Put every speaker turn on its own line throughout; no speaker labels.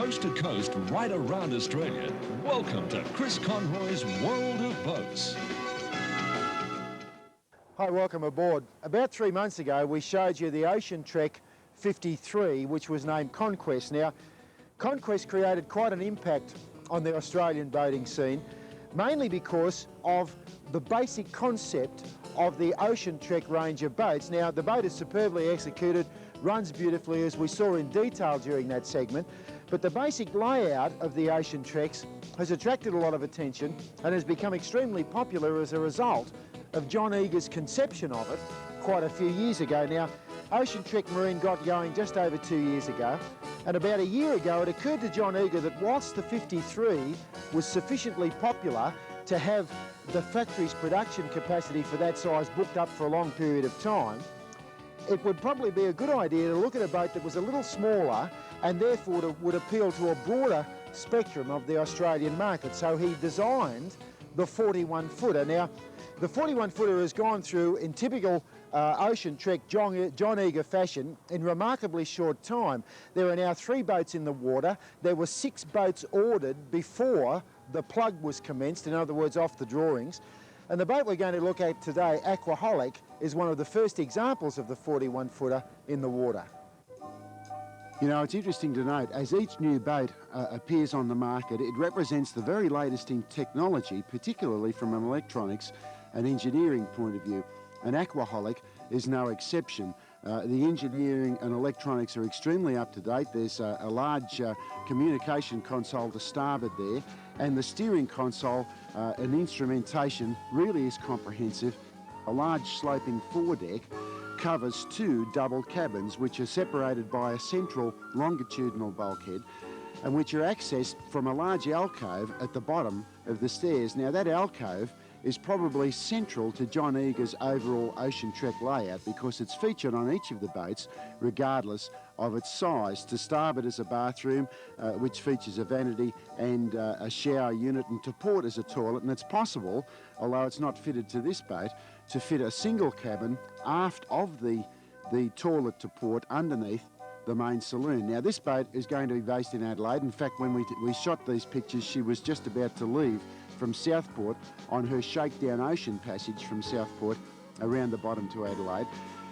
coast to coast right around Australia. Welcome to Chris Conroy's World of Boats.
Hi, welcome aboard. About 3 months ago we showed you the Ocean Trek 53, which was named Conquest. Now, Conquest created quite an impact on the Australian boating scene, mainly because of the basic concept of the Ocean Trek range of boats. Now, the boat is superbly executed, runs beautifully as we saw in detail during that segment, but the basic layout of the Ocean Treks has attracted a lot of attention and has become extremely popular as a result of John Eager's conception of it quite a few years ago. Now, Ocean Trek Marine got going just over 2 years ago, and about a year ago it occurred to John Eager that whilst the 53 was sufficiently popular to have the factory's production capacity for that size booked up for a long period of time, it would probably be a good idea to look at a boat that was a little smaller and therefore would appeal to a broader spectrum of the Australian market. So he designed the 41-footer. Now, the 41-footer has gone through, in typical Ocean Trek John Eager fashion, in remarkably short time. There are now 3 boats in the water. There were 6 boats ordered before the plug was commenced, in other words, off the drawings. And the boat we're going to look at today, Aquaholic, is one of the first examples of the 41-footer in the water.
You know, it's interesting to note, as each new boat appears on the market, it represents the very latest in technology, particularly from an electronics and engineering point of view. And Aquaholic is no exception. The engineering and electronics are extremely up to date. There's a large communication console to starboard there, and the steering console and instrumentation really is comprehensive. A large sloping foredeck covers 2 double cabins which are separated by a central longitudinal bulkhead and which are accessed from a large alcove at the bottom of the stairs. Now, that alcove is probably central to John Eager's overall Ocean Trek layout because it's featured on each of the boats regardless of its size. To starboard is a bathroom which features a vanity and a shower unit, and to port is a toilet, and it's possible, although it's not fitted to this boat, to fit a single cabin aft of the toilet to port underneath the main saloon. Now, this boat is going to be based in Adelaide. In fact, when we shot these pictures, she was just about to leave from Southport on her shakedown ocean passage from Southport around the bottom to Adelaide.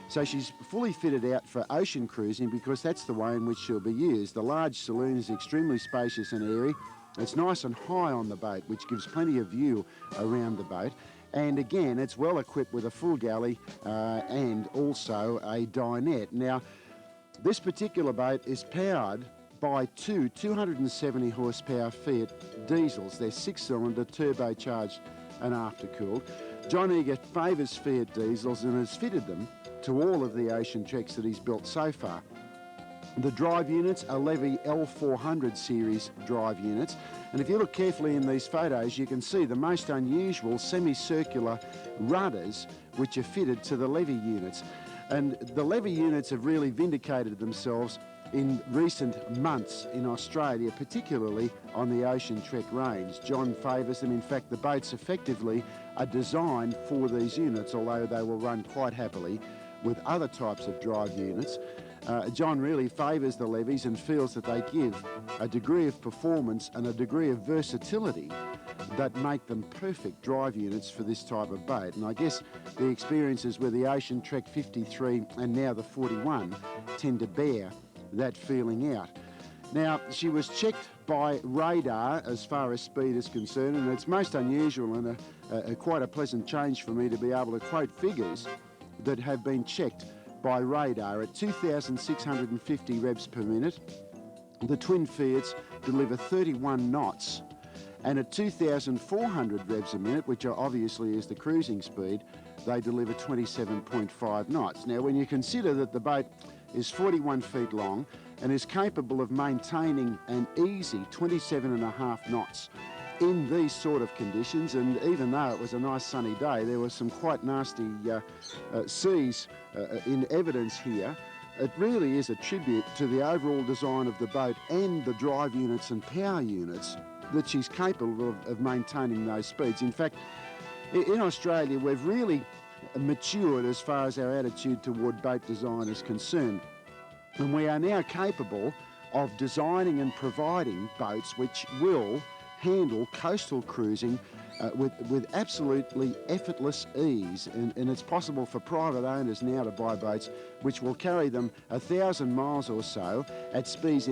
So she's fully fitted out for ocean cruising because that's the way in which she'll be used. The large saloon is extremely spacious and airy. It's nice and high on the boat, which gives plenty of view around the boat. And again, it's well equipped with a full galley and also a dinette. Now, this particular boat is powered by 2 270 horsepower Fiat diesels. They're 6-cylinder, turbocharged and aftercooled. John Eager favours Fiat diesels and has fitted them to all of the Ocean Treks that he's built so far. The drive units are Levy L400 series drive units, and if you look carefully in these photos you can see the most unusual semicircular rudders which are fitted to the Levy units. And the Levy units have really vindicated themselves in recent months in Australia, particularly on the Ocean Trek range. John favours them. In fact, the boats effectively are designed for these units, although they will run quite happily with other types of drive units. John really favours the Levies and feels that they give a degree of performance and a degree of versatility that make them perfect drive units for this type of boat. And I guess the experiences with the Ocean Trek 53 and now the 41 tend to bear that feeling out. Now, she was checked by radar as far as speed is concerned, and it's most unusual and quite a pleasant change for me to be able to quote figures that have been checked by radar. At 2,650 revs per minute, the twin Fiats deliver 31 knots, and at 2,400 revs a minute, which obviously is the cruising speed, they deliver 27.5 knots. Now, when you consider that the boat is 41 feet long and is capable of maintaining an easy 27.5 knots in these sort of conditions, and even though it was a nice sunny day, there were some quite nasty seas in evidence here. It really is a tribute to the overall design of the boat and the drive units and power units that she's capable of maintaining those speeds. In fact, in Australia, we've really matured as far as our attitude toward boat design is concerned. And we are now capable of designing and providing boats which will handle coastal cruising with absolutely effortless ease, and it's possible for private owners now to buy boats which will carry them 1,000 miles or so at speeds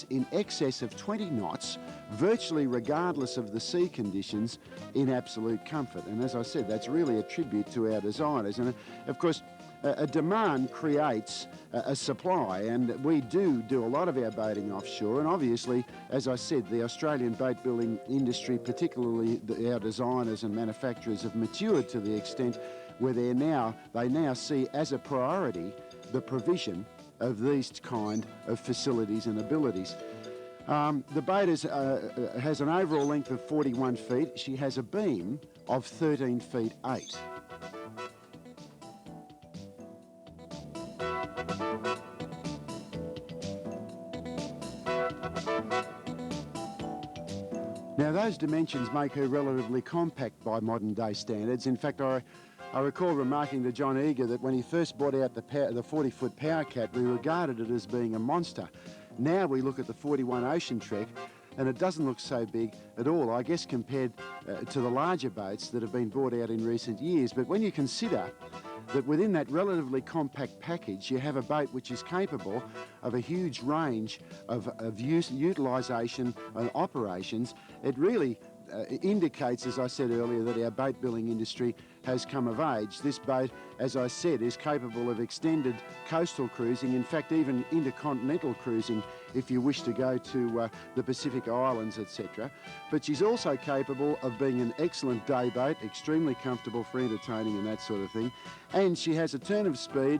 in excess of 20 knots, virtually regardless of the sea conditions, in absolute comfort. And as I said, that's really a tribute to our designers. And of course, a demand creates a supply, and we do a lot of our boating offshore, and obviously, as I said, the Australian boat building industry, particularly our designers and manufacturers, have matured to the extent where they now see as a priority the provision of these kind of facilities and abilities. The boat has an overall length of 41 feet. She has a beam of 13 feet 8. Now, those dimensions make her relatively compact by modern day standards. In fact, I recall remarking to John Eager that when he first brought out the 40-foot Power Cat, we regarded it as being a monster. Now we look at the 41 Ocean Trek, and it doesn't look so big at all, I guess, compared to the larger boats that have been brought out in recent years. But when you consider that within that relatively compact package, you have a boat which is capable of a huge range of utilisation and operations, it really indicates, as I said earlier, that our boat building industry has come of age. This boat, as I said, is capable of extended coastal cruising, in fact even intercontinental cruising if you wish to go to the Pacific Islands, etc. But she's also capable of being an excellent day boat, extremely comfortable for entertaining and that sort of thing. And she has a turn of speed,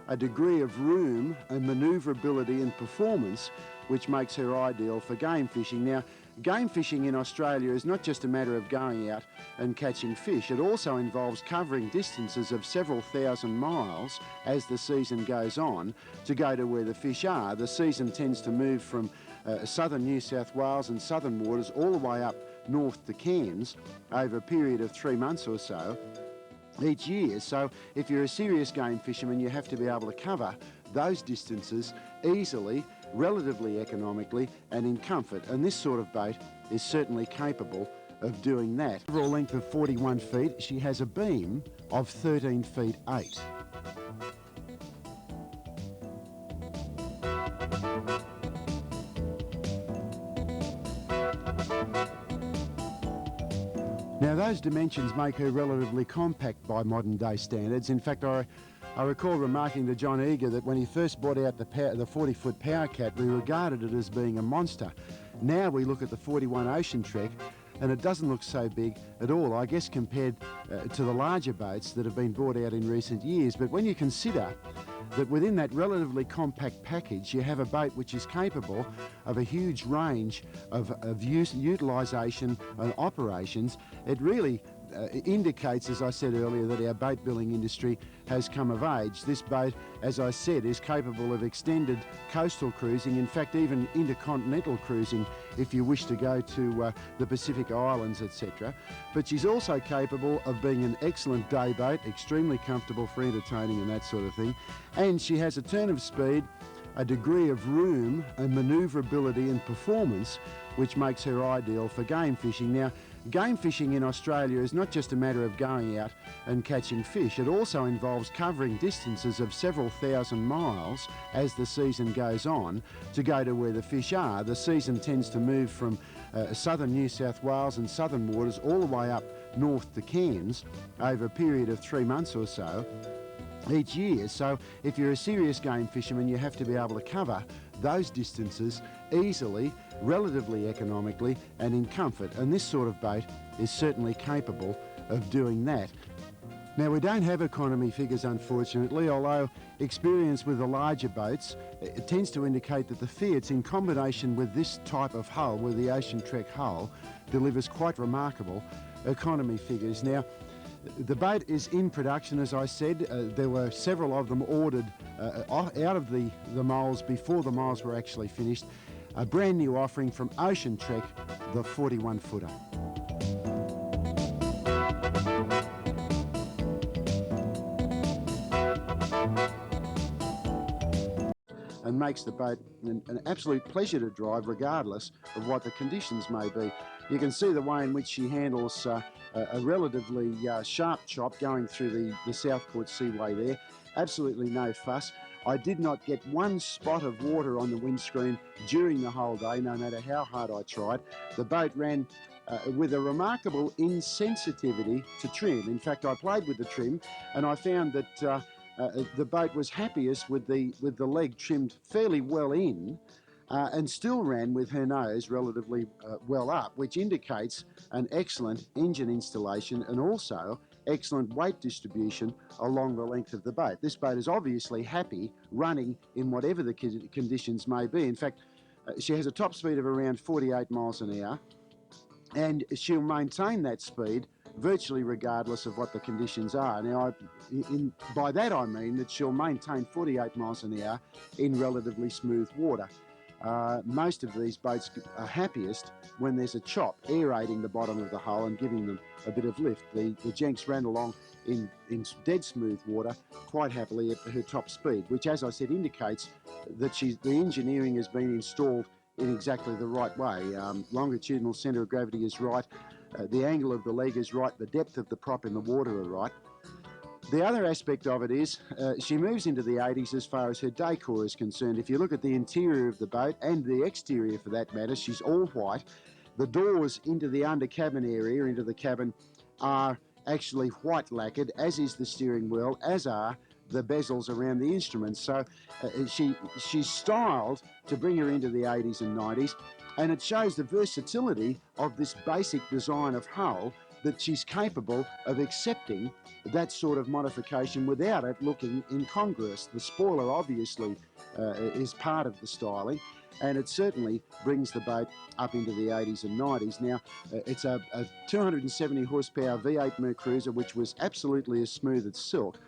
a degree of room and manoeuvrability and performance which makes her ideal for game fishing. Now, game fishing in Australia is not just a matter of going out and catching fish. It also involves covering distances of several thousand miles as the season goes on to go to where the fish are. The season tends to move from southern New South Wales and southern waters all the way up north to Cairns over a period of 3 months or so each year. So if you're a serious game fisherman, you have to be able to cover those distances easily, relatively economically and in comfort, and this sort of boat is certainly capable of doing that. Overall length of 41 feet, she has a beam of 13 feet 8. Now, those dimensions make her relatively compact by modern day standards. In fact, I recall remarking to John Eager that when he first brought out the 40-foot Power Cat, we regarded it as being a monster. Now we look at the 41 Ocean Trek, and it doesn't look so big at all, I guess, compared to the larger boats that have been brought out in recent years. But when you consider that within that relatively compact package, you have a boat which is capable of a huge range of utilisation and operations, it really indicates, as I said earlier, that our boat building industry has come of age. This boat, as I said, is capable of extended coastal cruising, in fact even intercontinental cruising if you wish to go to the Pacific Islands, etc. But she's also capable of being an excellent day boat, extremely comfortable for entertaining and that sort of thing. And she has a turn of speed, a degree of room and manoeuvrability and performance which makes her ideal for game fishing. Now, game fishing in Australia is not just a matter of going out and catching fish. It also involves covering distances of several thousand miles as the season goes on to go to where the fish are. The season tends to move from southern New South Wales and southern waters all the way up north to Cairns over a period of 3 months or so each year. So if you're a serious game fisherman, you have to be able to cover those distances easily, relatively economically and in comfort, and this sort of boat is certainly capable of doing that. Now, we don't have economy figures, unfortunately, although experience with the larger boats it tends to indicate that the Fiats, in combination with this type of hull, with the Ocean Trek hull, delivers quite remarkable economy figures. Now, the boat is in production, as I said. There were several of them ordered out of the moulds before the moulds were actually finished. A brand new offering from Ocean Trek, the 41-footer. and makes the boat an absolute pleasure to drive regardless of what the conditions may be. You can see the way in which she handles a relatively sharp chop going through the Southport Seaway there. Absolutely no fuss. I did not get one spot of water on the windscreen during the whole day, no matter how hard I tried. The boat ran with a remarkable insensitivity to trim. In fact, I played with the trim and I found that the boat was happiest with the leg trimmed fairly well in, and still ran with her nose relatively well up, which indicates an excellent engine installation and also excellent weight distribution along the length of the boat. This boat is obviously happy running in whatever the conditions may be. In fact, she has a top speed of around 48 miles an hour, and she'll maintain that speed virtually regardless of what the conditions are. Now, by that I mean that she'll maintain 48 miles an hour in relatively smooth water. Most of these boats are happiest when there's a chop aerating the bottom of the hull and giving them a bit of lift. The Jenks ran along in dead smooth water quite happily at her top speed, which, as I said, indicates that the engineering has been installed in exactly the right way. Longitudinal centre of gravity is right, the angle of the leg is right, the depth of the prop in the water are right. The other aspect of it is she moves into the 80s as far as her decor is concerned. If you look at the interior of the boat and the exterior for that matter, she's all white. The doors into the under cabin area, into the cabin, are actually white lacquered, as is the steering wheel, as are the bezels around the instruments. So she's styled to bring her into the 80s and 90s, and it shows the versatility of this basic design of hull, that she's capable of accepting that sort of modification without it looking incongruous. The spoiler obviously is part of the styling, and it certainly brings the boat up into the 80s and 90s. Now, it's a 270 horsepower V8 Mercruiser, which was absolutely as smooth as silk.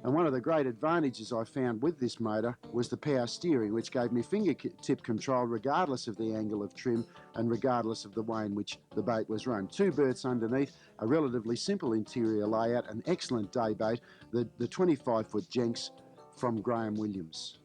And one of the great advantages I found with this motor was the power steering, which gave me fingertip control regardless of the angle of trim and regardless of the way in which the boat was run. 2 berths underneath, a relatively simple interior layout, an excellent day boat, the 25-foot Jenks from Graham Williams.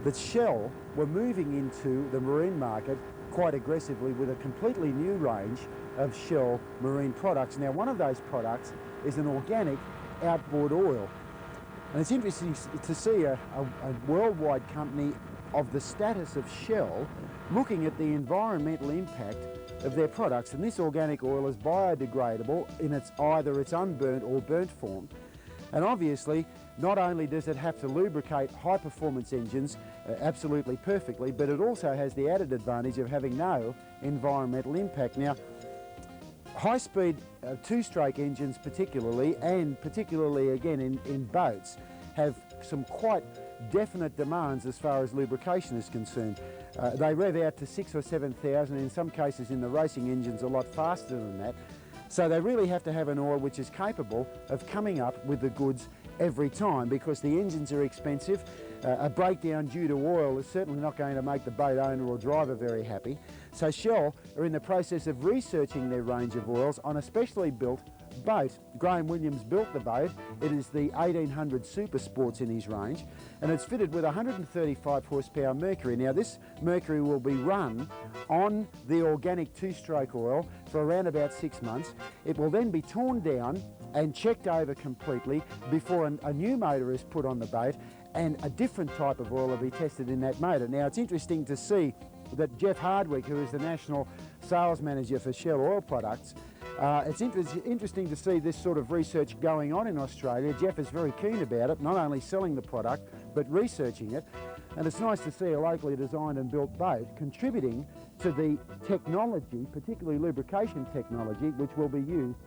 That Shell were moving into the marine market quite aggressively with a completely new range of Shell marine products. Now, one of those products is an organic outboard oil. And it's interesting to see a worldwide company of the status of Shell looking at the environmental impact of their products. And this organic oil is biodegradable in either its unburnt or burnt form. And obviously, not only does it have to lubricate high-performance engines absolutely perfectly, but it also has the added advantage of having no environmental impact. Now, high-speed two-stroke engines particularly, and particularly again in boats, have some quite definite demands as far as lubrication is concerned. They rev out to 6,000 or 7,000, in some cases in the racing engines a lot faster than that. So they really have to have an oil which is capable of coming up with the goods every time, because the engines are expensive. A breakdown due to oil is certainly not going to make the boat owner or driver very happy. So Shell are in the process of researching their range of oils on a specially built boat. Graham Williams built the boat. It is the 1800 Super Sports in his range, and it's fitted with 135 horsepower Mercury. Now, this Mercury will be run on the organic two-stroke oil for around about 6 months. It will then be torn down and checked over completely before a new motor is put on the boat, and a different type of oil will be tested in that motor. Now, it's interesting to see that Jeff Hardwick, who is the National Sales Manager for Shell Oil Products, it's interesting to see this sort of research going on in Australia. Jeff is very keen about it, not only selling the product, but researching it.
And it's nice to see a locally designed and built boat contributing to the technology, particularly lubrication technology, which will be used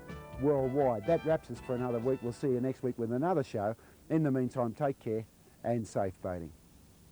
worldwide. That wraps us for another week. We'll see you next week with another show. In the meantime, take care and safe boating.